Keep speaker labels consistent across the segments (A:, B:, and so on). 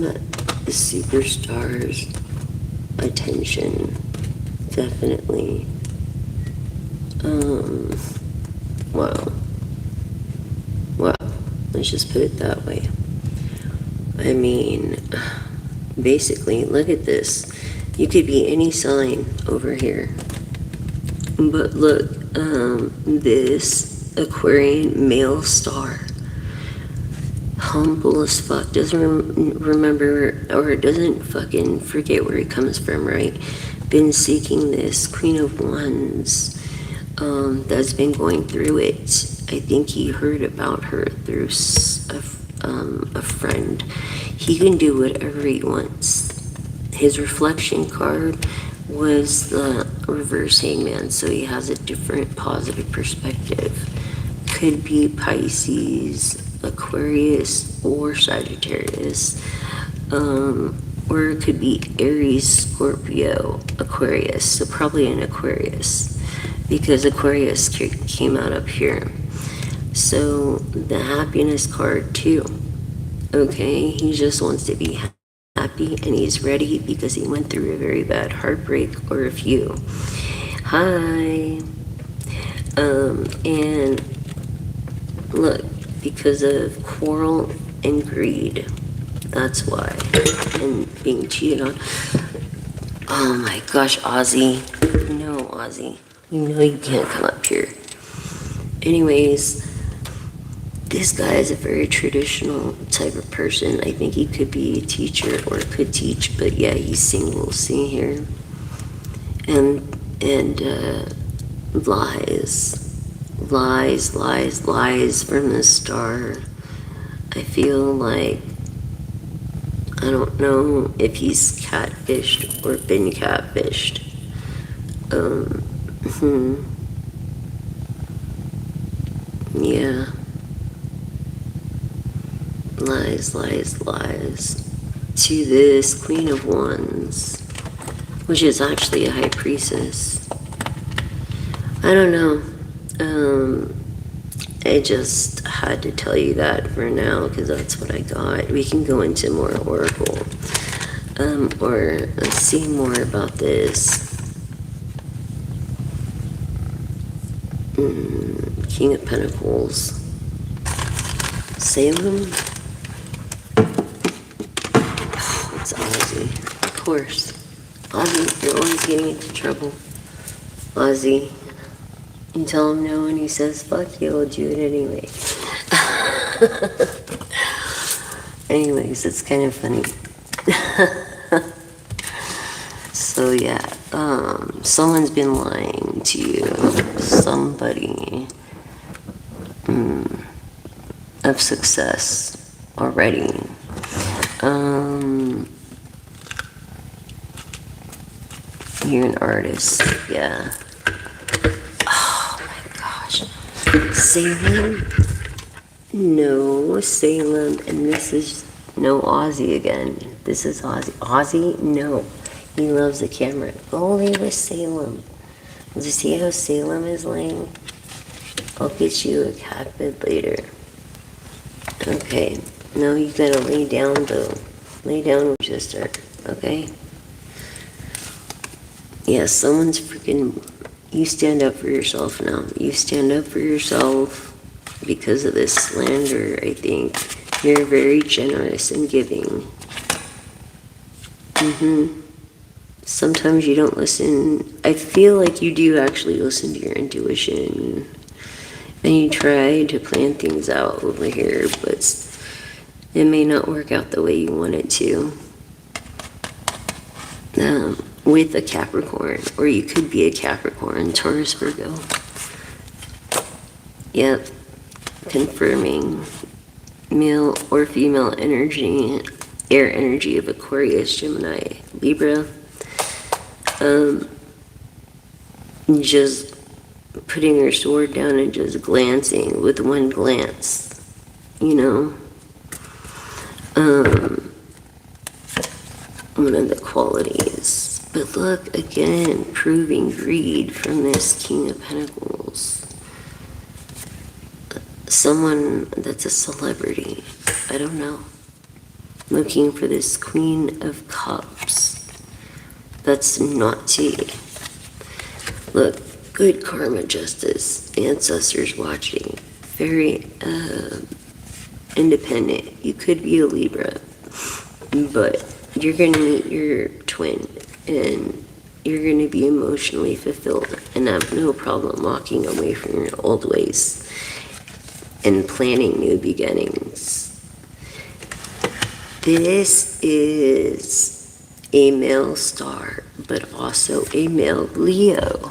A: the superstars attention, definitely. Wow. Wow. Let's just put it that way. I mean, basically, look at this. You could be any sign over here. But look, this Aquarian male star, humble as fuck, doesn't remember or doesn't fucking forget where he comes from, right? Been seeking this Queen of Wands, that's been going through it. I think he heard about her through a friend. He can do whatever he wants. His reflection card was the reverse hangman, so he has a different positive perspective. Could be Pisces, Aquarius, or Sagittarius. Or it could be Aries, Scorpio, Aquarius. So probably an Aquarius, because Aquarius came out up here. So the happiness card too. Okay, he just wants to be happy, and he's ready because he went through a very bad heartbreak or a few. Hi. And look, because of quarrel and greed, that's why. And being cheated on. Oh my gosh, Ozzy. No, Ozzy. You know you can't come up here. Anyways, this guy is a very traditional type of person. I think he could be a teacher or could teach, but yeah, he's single. See here? And lies from the star. I feel like, I don't know if he's catfished or been catfished. Yeah. Lies to this Queen of Wands, which is actually a high priestess. I don't know. I just had to tell you that for now because that's what I got. We can go into more oracle, or see more about this. King of Pentacles, Salem. It's Ozzy, of course. Ozzy, you're always getting into trouble. Ozzy, you tell him no and he says fuck you, I'll do it anyway. Anyways, it's kind of funny. So yeah, someone's been lying to you. Somebody of success already. You're an artist, yeah. Oh my gosh. Salem? No, Salem, and this is no Ozzy again. This is Ozzy. Ozzy? No. He loves the camera. Go lay with Salem. Do you see how Salem is laying? I'll get you a cat bed later. Okay. No, you gotta lay down though. Lay down, sister. Okay? Yeah, someone's freaking... You stand up for yourself now. You stand up for yourself because of this slander, I think. You're very generous and giving. Sometimes you don't listen. I feel like you do actually listen to your intuition. And you try to plan things out over here, but it may not work out the way you want it to. With a Capricorn, or you could be a Capricorn, Taurus, Virgo. Yep, confirming male or female energy, air energy of Aquarius, Gemini, Libra. Just putting her sword down and just glancing with one glance, you know. One of the qualities. But look, again, proving greed from this King of Pentacles. Someone that's a celebrity. I don't know. looking for this Queen of Cups. That's naughty. Look, good karma, justice, ancestors watching. Very independent. You could be a Libra, but you're going to meet your twin and you're going to be emotionally fulfilled and have no problem walking away from your old ways and planning new beginnings. This is a male star, but also a male Leo.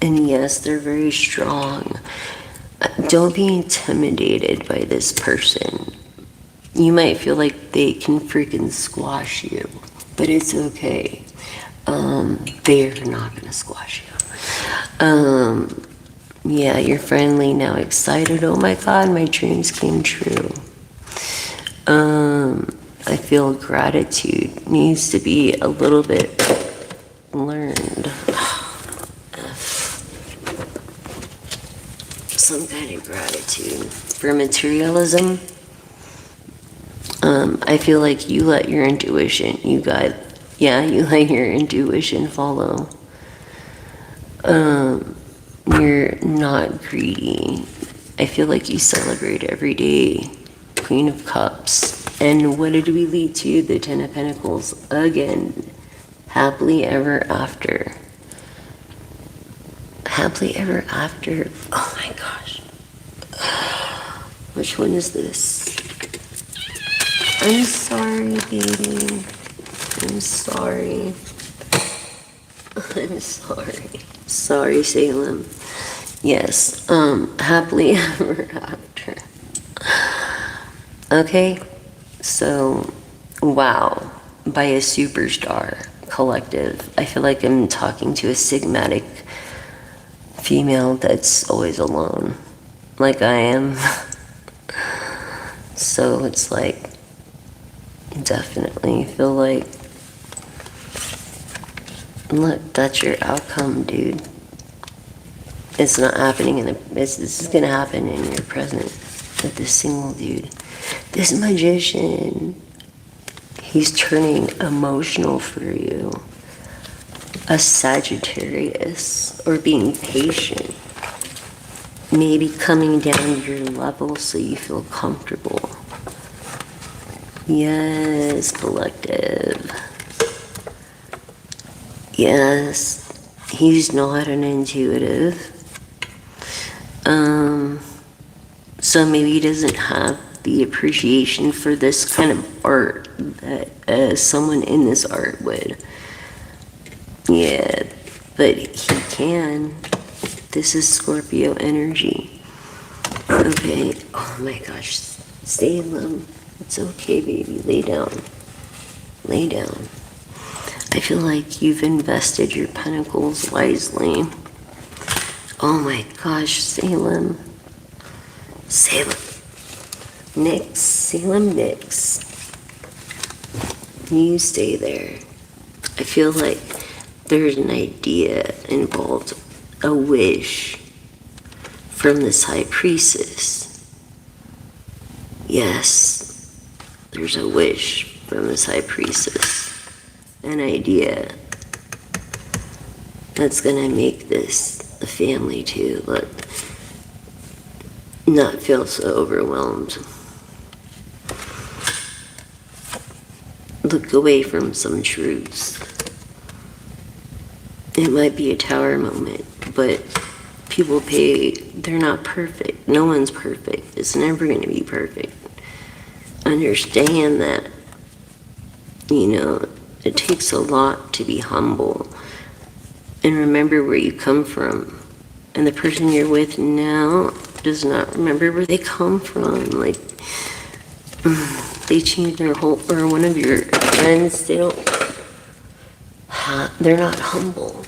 A: And yes, they're very strong. Don't be intimidated by this person. You might feel like they can freaking squash you, but it's okay. They're not gonna squash you. Yeah, you're friendly now, excited. Oh my God, my dreams came true. I feel gratitude needs to be a little bit learned. Some kind of gratitude for materialism. I feel like you let your intuition, you let your intuition follow. You're not greedy. I feel like you celebrate every day. Queen of Cups. And what did we lead to? The Ten of Pentacles again. Happily ever after. Happily ever after. Oh my gosh. Which one is this? I'm sorry, baby. I'm sorry. I'm sorry. Sorry, Salem. Yes, happily ever after. Okay, so, wow, by a superstar collective. I feel like I'm talking to a sigmatic female that's always alone, like I am. So it's like, definitely feel like, look, that's your outcome, dude. It's not happening this is gonna happen in your present with this single dude. This magician, he's turning emotional for you. A Sagittarius, or being patient. Maybe coming down your level so you feel comfortable. Yes, collective. Yes, he's not an intuitive. So maybe he doesn't have the appreciation for this kind of art that someone in this art would. Yeah, but he can. This is Scorpio energy. Okay, oh my gosh, Salem. It's okay, baby. Lay down. Lay down. I feel like you've invested your pentacles wisely. Oh my gosh, Salem. Salem. Nyx. Salem Nyx. You stay there. I feel like there's an idea involved, a wish from this high priestess. Yes, there's a wish from this high priestess. An idea that's gonna make this a family too, but not feel so overwhelmed. Look away from some truths. It might be a tower moment, but people they're not perfect. No one's perfect. It's never going to be perfect. Understand that, it takes a lot to be humble. And remember where you come from. And the person you're with now does not remember where they come from. Like, they changed their whole, or one of your friends, they're not humble.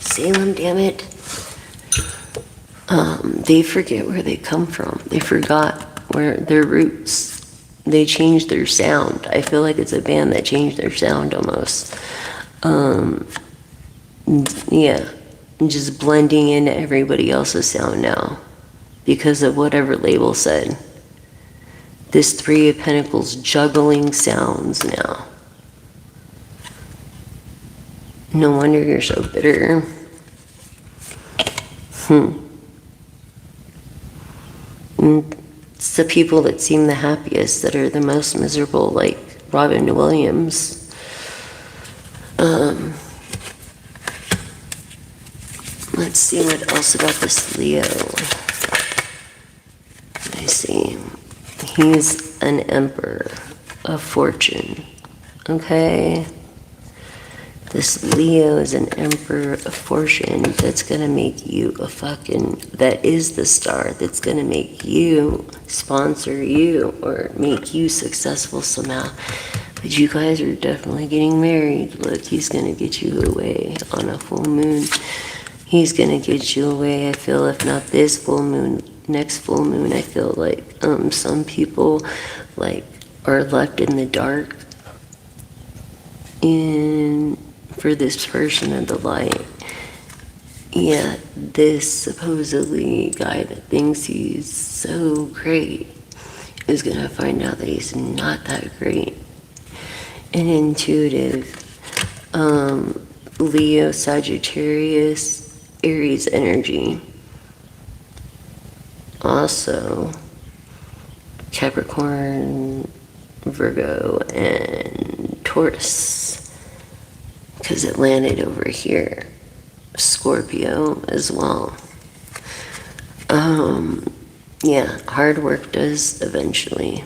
A: Salem, damn it. They forget where they come from. They forgot where their roots. They changed their sound. I feel like it's a band that changed their sound almost. Yeah, just blending into everybody else's sound now because of whatever label said. This Three of Pentacles juggling sounds now. No wonder you're so bitter. It's the people that seem the happiest that are the most miserable, like Robin Williams. Let's see what else about this Leo. I see. He's an emperor of fortune. Okay? This Leo is an emperor of fortune that's gonna make you that is the star that's gonna make you, sponsor you, or make you successful somehow. But you guys are definitely getting married. Look, he's gonna get you away on a full moon. He's gonna get you away, I feel, if not this full moon, next full moon. I feel like some people are left in the dark for this person of the light. Yeah, this supposedly guy that thinks he's so great is gonna find out that he's not that great. An intuitive, Leo, Sagittarius, Aries energy. Also, Capricorn, Virgo, and Taurus, because it landed over here. Scorpio as well. Yeah, hard work does eventually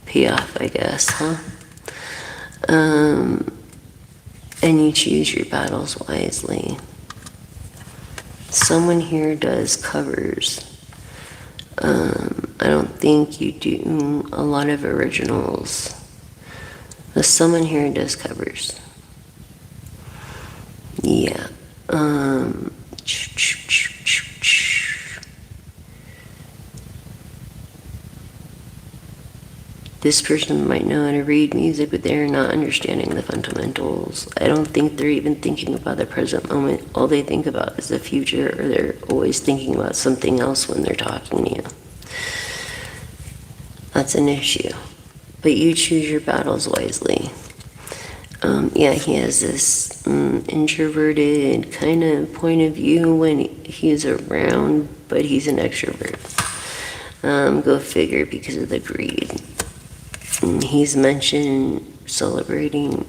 A: pay off, I guess, huh? And you choose your battles wisely. Someone here does covers. I don't think you do a lot of originals. But someone here does covers. Yeah. This person might know how to read music, but they're not understanding the fundamentals. I don't think they're even thinking about the present moment. All they think about is the future, or they're always thinking about something else when they're talking to you. That's an issue. But you choose your battles wisely. Yeah, he has this introverted kind of point of view when he's around, but he's an extrovert. Go figure, because of the greed. He's mentioned celebrating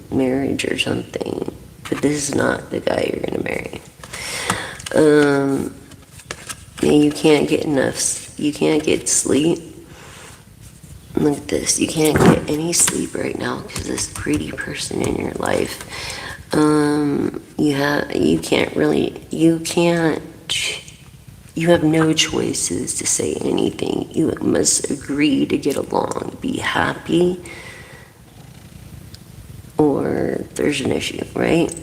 A: marriage or something, but this is not the guy you're gonna marry. Yeah, you can't get sleep. Look at this, you can't get any sleep right now because this greedy person in your life. You have no choices to say anything. You must agree to get along, be happy, or there's an issue, right?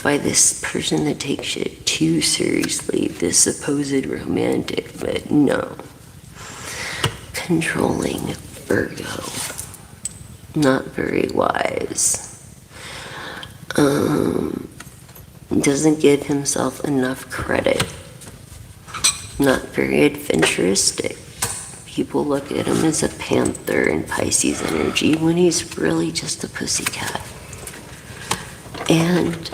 A: By this person that takes it too seriously, this supposed romantic, but no. Controlling Virgo. Not very wise. Doesn't give himself enough credit. Not very adventuristic. People look at him as a panther in Pisces energy when he's really just a pussycat. And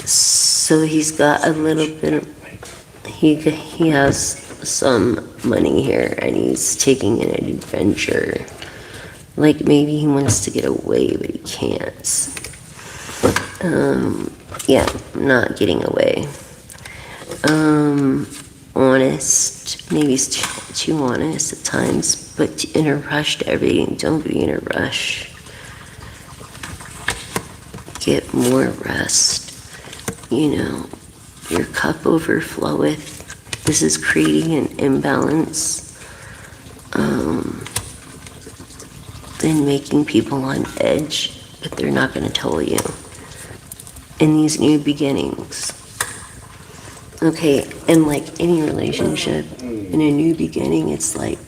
A: so he's got a little bit of, he has some money here and he's taking an adventure. Like maybe he wants to get away, but he can't. Yeah, not getting away. Honest, maybe he's too honest at times, but in a rush to everything. Don't be in a rush. Get more rest. You know, your cup overfloweth. This is creating an imbalance. Then making people on edge, but they're not going to tell you. In these new beginnings. Okay, and like any relationship, in a new beginning, it's like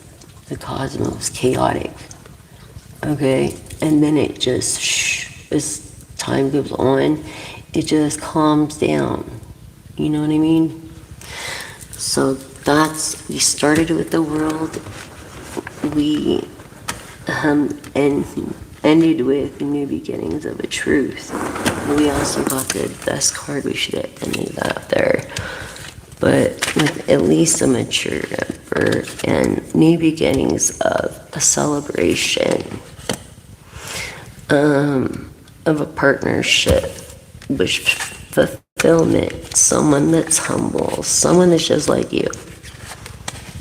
A: the cosmos, chaotic. Okay, and then it just, as time goes on, it just calms down. You know what I mean? So we started with the world, we and ended with New Beginnings of a Truth. We also got the best card. We should have ended that there. But with at least a mature number and new beginnings of a celebration, of a partnership, with fulfillment, someone that's humble, someone that's just like you.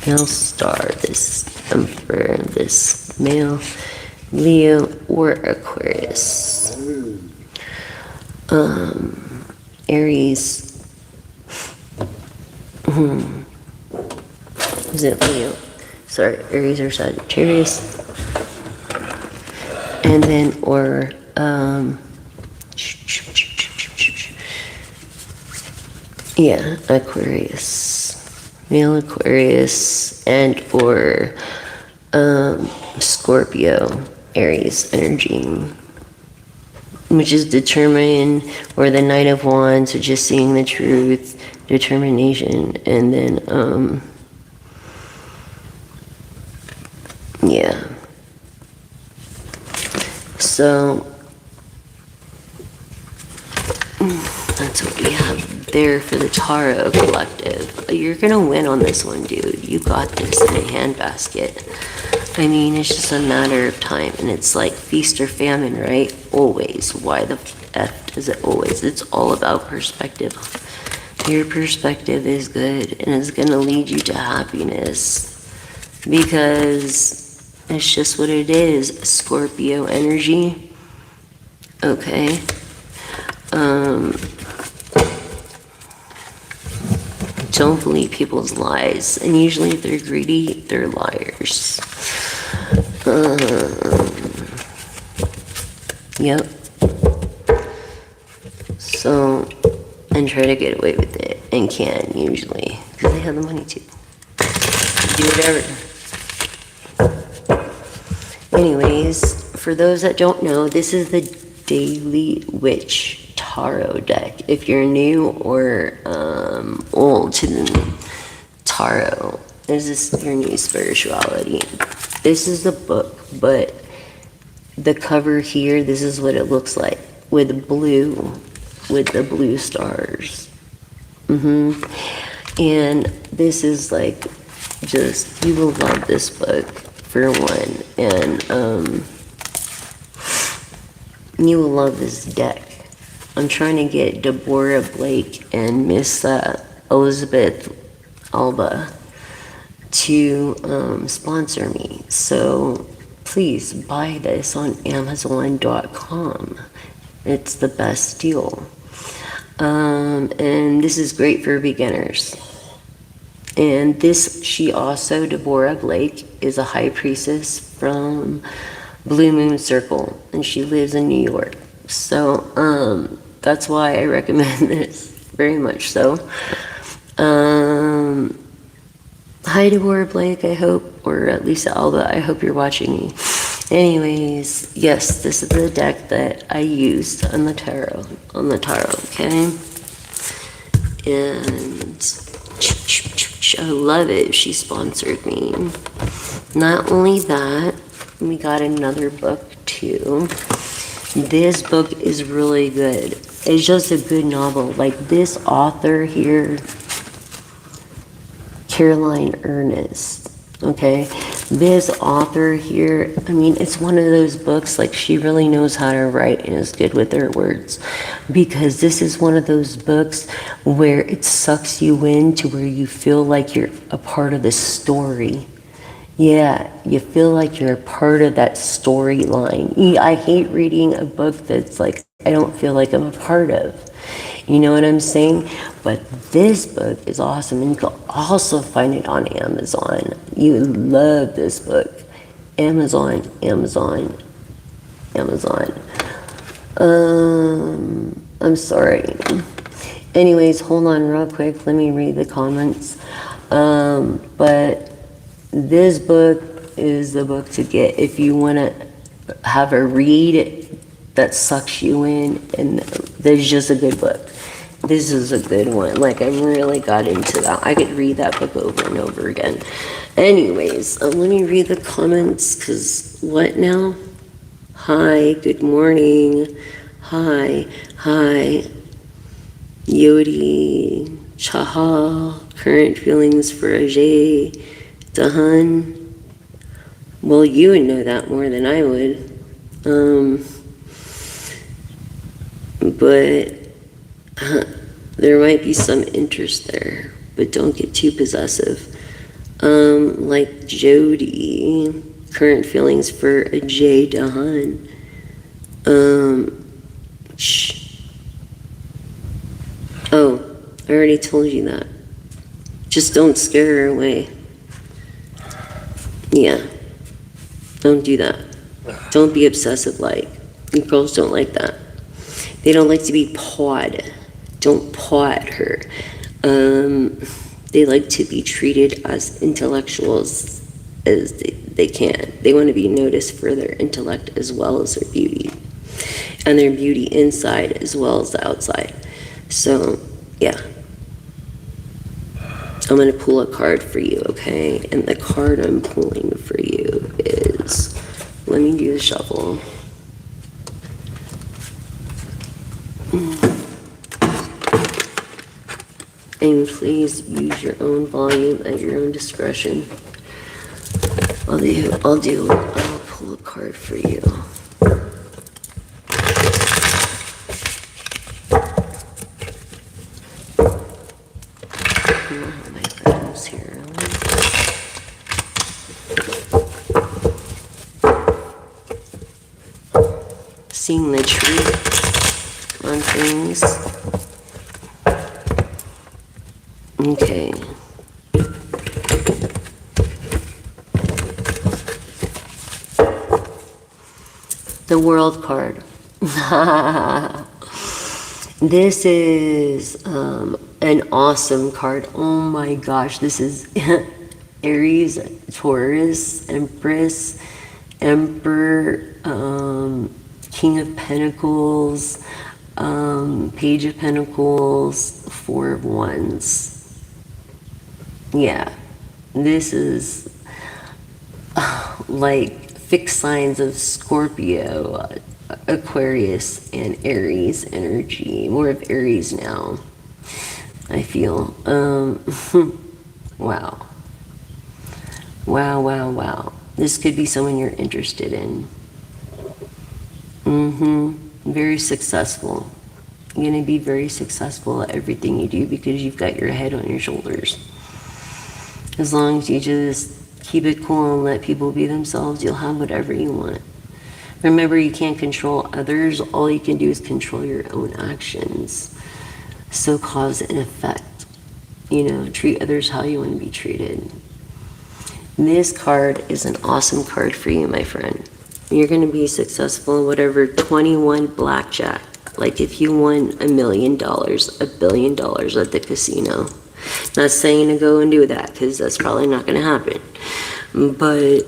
A: Male star, this emperor, this male Leo or Aquarius. Aries. Is it Leo? Sorry, Aries or Sagittarius. And then, or, yeah, Aquarius. Male Aquarius and or Scorpio, Aries energy, which is determined, or the Knight of Wands, which is seeing the truth, determination, and then, yeah. So, that's what we have there for the Tarot Collective. You're gonna win on this one, dude. You got this in a handbasket. I mean, it's just a matter of time, and it's like feast or famine, right? Always. Why the F does it always? It's all about perspective. Your perspective is good, and it's gonna lead you to happiness, because it's just what it is. Scorpio energy. Okay. Don't believe people's lies, and usually if they're greedy, they're liars. Yep. So, and try to get away with it, and can usually, because they have the money to do whatever. Anyways, for those that don't know, this is the Daily Witch Tarot deck. If you're new or old to the tarot, this is your new spirituality. This is the book, but the cover here, this is what it looks like with the blue stars. And this is like, just, you will love this book for one, and you will love this deck. I'm trying to get Deborah Blake and Miss Elizabeth Alba to sponsor me. So please buy this on Amazon.com. It's the best deal. And this is great for beginners. And this, she also, Deborah Blake, is a high priestess from Blue Moon Circle, and she lives in New York. So that's why I recommend this very much so. Hi Deborah Blake, I hope, or Lisa Alba, I hope you're watching me. Anyways, yes, this is the deck that I used on the tarot, okay? And I love it. She sponsored me. Not only that, we got another book too. This book is really good. It's just a good novel. Like this author here, Caroline Ernest, okay? This author here, I mean, it's one of those books, like she really knows how to write and is good with her words. Because this is one of those books where it sucks you in to where you feel like you're a part of the story. Yeah, you feel like you're a part of that storyline. I hate reading a book that's like, I don't feel like I'm a part of. You know what I'm saying? But this book is awesome, and you can also find it on Amazon. You love this book. Amazon. I'm sorry. Anyways, hold on real quick. Let me read the comments. But this book is the book to get if you want to have a read that sucks you in, and there's just a good book. This is a good one. Like, I really got into that. I could read that book over and over again. Anyways, let me read the comments, because what now? Hi, good morning. Hi, Yodi, Chaha, current feelings for Ajay, Dahan. Well, you would know that more than I would. But there might be some interest there, but don't get too possessive. Like Jody, current feelings for Ajay Dahan. Shh. Oh, I already told you that. Just don't scare her away. Yeah. Don't do that. Don't be obsessive like. You girls don't like that. They don't like to be pawed. Don't paw at her. They like to be treated as intellectuals as they can. They want to be noticed for their intellect as well as their beauty. And their beauty inside as well as the outside. So, yeah. I'm going to pull a card for you, okay? And the card I'm pulling for you is, let me do the shuffle. And please use your own volume at your own discretion. I'll pull a card for you. Seeing the truth on things. Okay. The World card. This is an awesome card. Oh my gosh, this is Aries, Taurus, Empress, Emperor, King of Pentacles, Page of Pentacles, Four of Wands. Yeah, this is like fixed signs of Scorpio, Aquarius, and Aries energy. More of Aries now, I feel. Wow. Wow. This could be someone you're interested in. Very successful. You're going to be very successful at everything you do because you've got your head on your shoulders. As long as you just keep it cool and let people be themselves, you'll have whatever you want. Remember, you can't control others. All you can do is control your own actions. So cause and effect. Treat others how you want to be treated. This card is an awesome card for you, my friend. You're going to be successful in whatever 21 blackjack. Like if you won $1 million, $1 billion at the casino. Not saying to go and do that, because that's probably not going to happen. But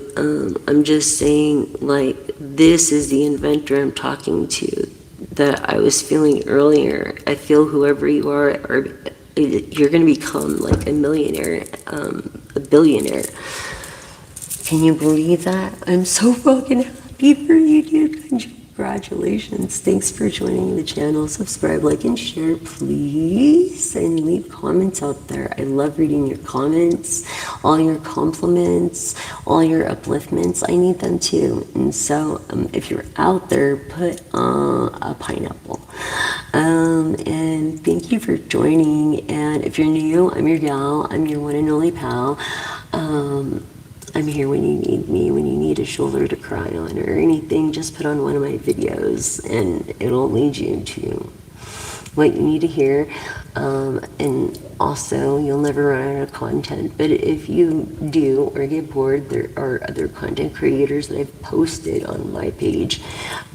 A: I'm just saying, like, this is the inventor I'm talking to that I was feeling earlier. I feel whoever you are you're going to become like a millionaire, a billionaire. Can you believe that? I'm so fucking happy for you, dude. Congratulations. Thanks for joining the channel. Subscribe, like, and share, please. And leave comments out there. I love reading your comments, all your compliments, all your upliftments. I need them too. And so if you're out there, put a pineapple. And thank you for joining. And if you're new, I'm your gal. I'm your one and only pal. I'm here when you need me, when you need a shoulder to cry on or anything. Just put on one of my videos and it'll lead you to what you need to hear. And also, you'll never run out of content. But if you do or get bored, there are other content creators that I've posted on my page.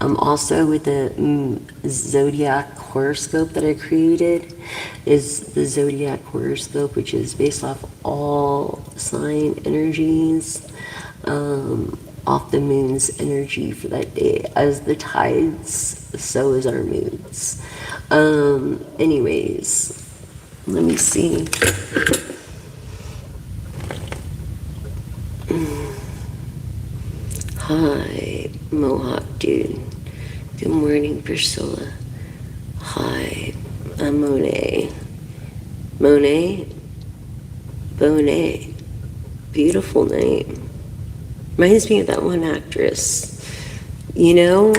A: Also, with the Zodiac horoscope that I created, is the Zodiac horoscope, which is based off all sign energies, off the moon's energy for that day. As the tides, so is our moods. Anyways, let me see. Hi, Mohawk dude. Good morning, Priscilla. Hi, I'm Monet. Monet? Bonet. Beautiful name. Reminds me of that one actress. You know,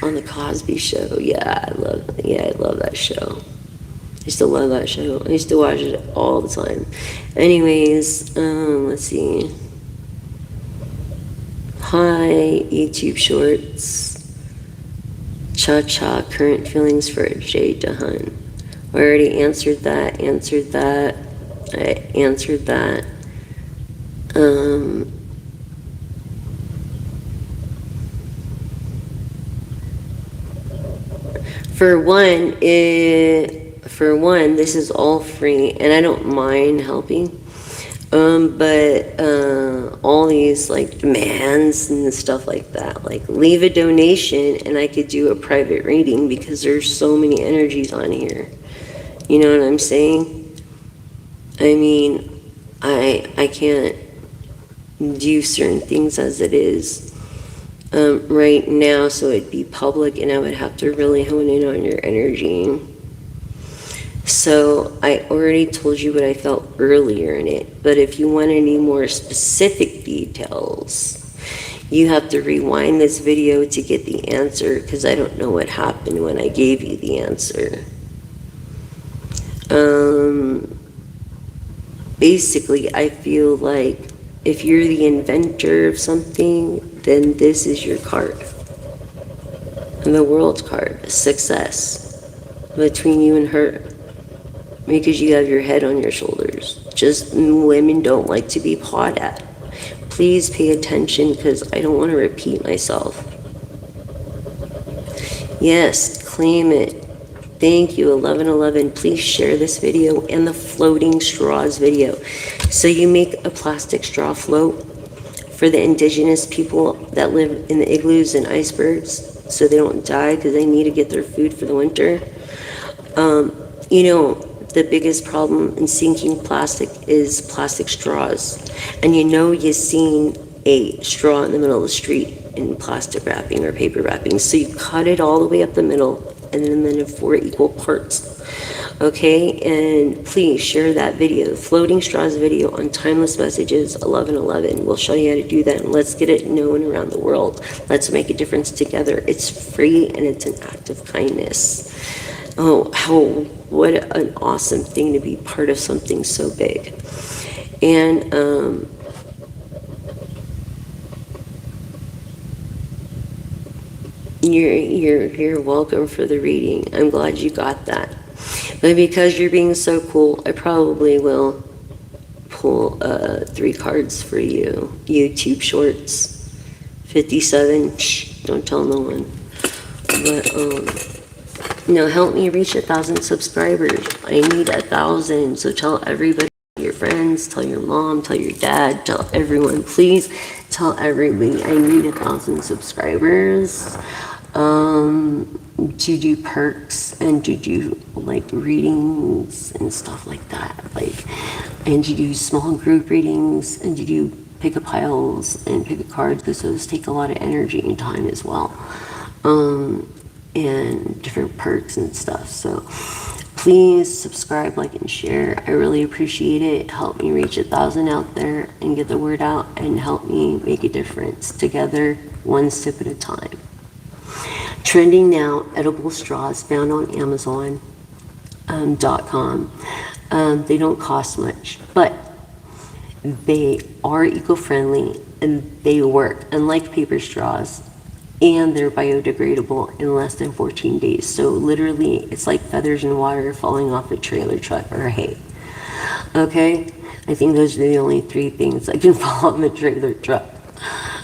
A: on the Cosby Show. Yeah, I love that show. I used to love that show. I used to watch it all the time. Anyways, let's see. Hi, YouTube Shorts. Cha-cha, current feelings for Jay DeHunt. I already answered that. I answered that. For one, this is all free, and I don't mind helping. But all these like demands and stuff like that, like leave a donation and I could do a private reading because there's so many energies on here. You know what I'm saying? I mean, I can't do certain things as it is right now, so it'd be public and I would have to really hone in on your energy. So I already told you what I felt earlier in it, but if you want any more specific details, you have to rewind this video to get the answer, because I don't know what happened when I gave you the answer. Basically, I feel like if you're the inventor of something, then this is your card. And the world card, success, between you and her. Because you have your head on your shoulders. Just women don't like to be pawed at. Please pay attention because I don't want to repeat myself. Yes, claim it. Thank you, 1111. Please share this video and the floating straws video. So you make a plastic straw float for the indigenous people that live in the igloos and icebergs so they don't die because they need to get their food for the winter. You know, the biggest problem in sinking plastic is plastic straws. And you know you've seen a straw in the middle of the street in plastic wrapping or paper wrapping. So you cut it all the way up the middle and then in 4 equal parts. Okay, and please share that video, floating straws video on Timeless Messages 1111. We'll show you how to do that and let's get it known around the world. Let's make a difference together. It's free and it's an act of kindness. Oh, what an awesome thing to be part of something so big. And you're welcome for the reading. I'm glad you got that. But because you're being so cool, I probably will pull 3 cards for you. YouTube Shorts 57. Shh, don't tell no one. But help me reach 1,000 subscribers. I need 1,000. So tell everybody, your friends, tell your mom, tell your dad, tell everyone. Please tell everybody I need 1,000 subscribers to do perks and to do like readings and stuff like that. And to do small group readings and to do pick-up piles and pick-up cards, because those take a lot of energy and time as well. And different perks and stuff. So please subscribe, like, and share. I really appreciate it. Help me reach 1,000 out there and get the word out and help me make a difference together, one sip at a time. Trending now, edible straws found on Amazon.com. They don't cost much, but they are eco-friendly and they work, unlike paper straws. And they're biodegradable in less than 14 days. So literally, it's like feathers in water falling off a trailer truck or hay. Okay? I think those are the only 3 things that can fall off a trailer truck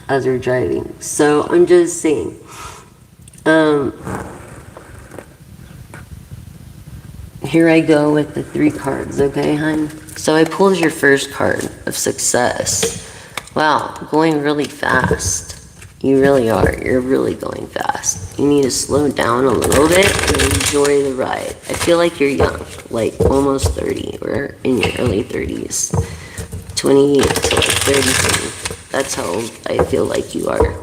A: as we're driving. So I'm just saying. Here I go with the 3 cards, okay, hon? So I pulled your first card of success. Wow, going really fast. You really are. You're really going fast. You need to slow down a little bit and enjoy the ride. I feel like you're young, like almost 30 or in your early 30s. 28 to like 33. That's how I feel like you are.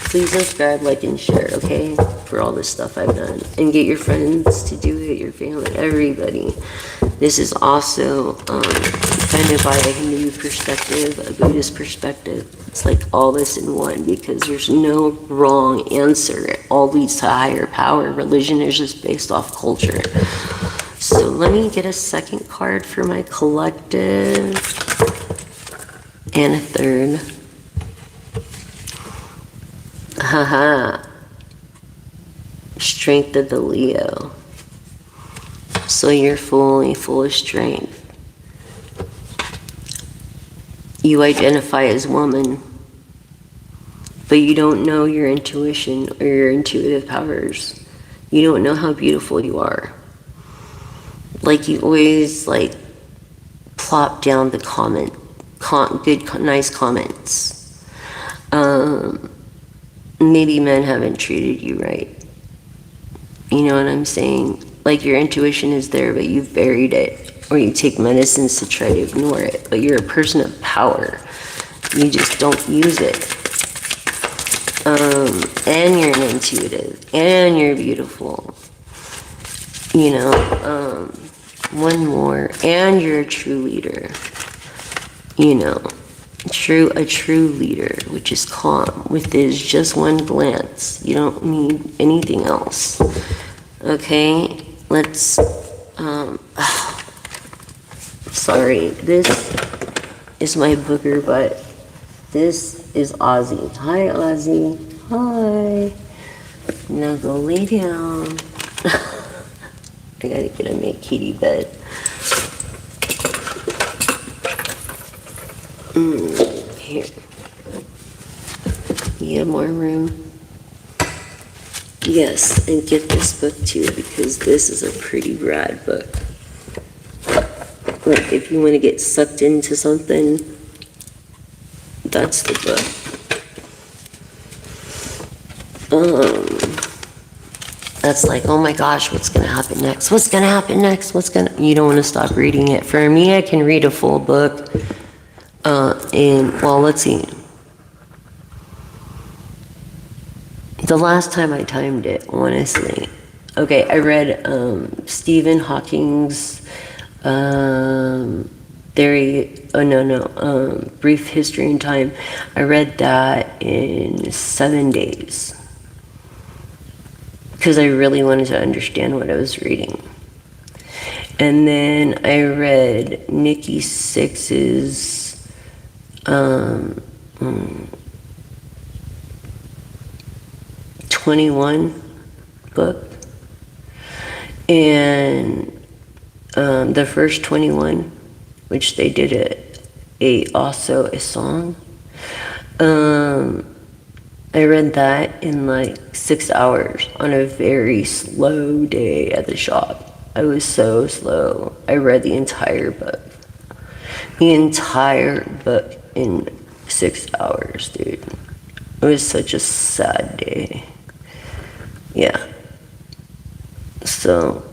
A: Please subscribe, like, and share, okay? For all the stuff I've done. And get your friends to do it, your family, everybody. This is also kind of by a Hindu perspective, a Buddhist perspective. It's like all this in one because there's no wrong answer. It all leads to a higher power. Religion is just based off culture. So let me get a second card for my collective and a third. Haha. Strength of the Leo. So you're fully full of strength. You identify as woman, but you don't know your intuition or your intuitive powers. You don't know how beautiful you are. Like you always like plop down the nice comments. Maybe men haven't treated you right. You know what I'm saying? Like your intuition is there, but you've buried it. Or you take medicines to try to ignore it. But you're a person of power. You just don't use it. And you're an intuitive. And you're beautiful. You know, one more. And you're a true leader. You know, a true leader, which is calm, with this just one glance. You don't need anything else. Okay, let's, sorry, this is my booger butt. This is Ozzy. Hi, Ozzy. Hi. Now go lay down. I gotta get a make kitty bed. Here. You have more room? Yes, and get this book too, because this is a pretty rad book. Like, if you want to get sucked into something, that's the book. That's like, oh my gosh, what's gonna happen next? What's gonna happen next? You don't want to stop reading it. For me, I can read a full book. Well, let's see. The last time I timed it, honestly. Okay, I read Stephen Hawking's Brief History in Time. I read that in 7 days because I really wanted to understand what I was reading. And then I read Nikki Sixx's 21 book, and the first 21, which they did also a song. I read that in like 6 hours on a very slow day at the shop. I was so slow. I read the entire book. The entire book in 6 hours, dude. It was such a sad day. Yeah. So,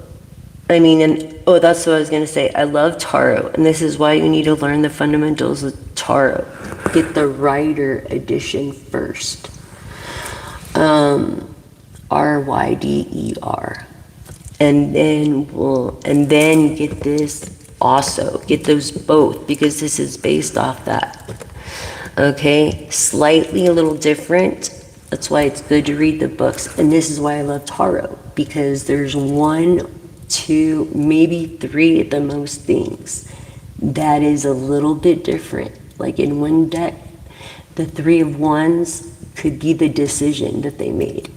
A: I mean, that's what I was gonna say. I love tarot, and this is why you need to learn the fundamentals of tarot. Get the Rider edition first. RYDER. And then get this also. Get those both, because this is based off that. Okay? Slightly a little different. That's why it's good to read the books. And this is why I love tarot, because there's 1, 2, maybe 3 at the most things that is a little bit different. Like in one deck, the 3 of Wands could be the decision that they made.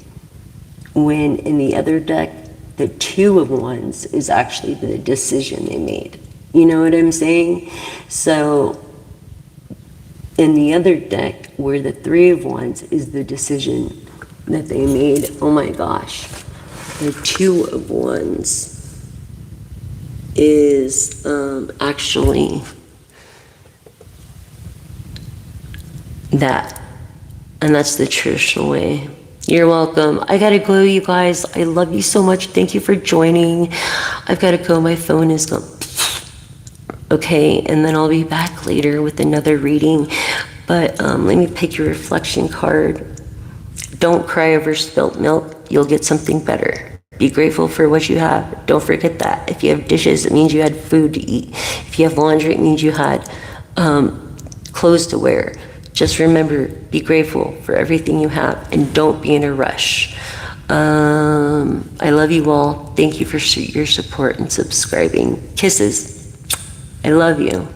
A: When in the other deck, the 2 of Wands is actually the decision they made. You know what I'm saying? So in the other deck, where the 3 of Wands is the decision that they made, oh my gosh, the 2 of Wands is actually that. And that's the traditional way. You're welcome. I gotta go, you guys. I love you so much. Thank you for joining. I've gotta go. My phone is gone. Okay, and then I'll be back later with another reading. But let me pick your reflection card. Don't cry over spilt milk. You'll get something better. Be grateful for what you have. Don't forget that. If you have dishes, it means you had food to eat. If you have laundry, it means you had clothes to wear. Just remember, be grateful for everything you have and don't be in a rush. I love you all. Thank you for your support and subscribing. Kisses. I love you.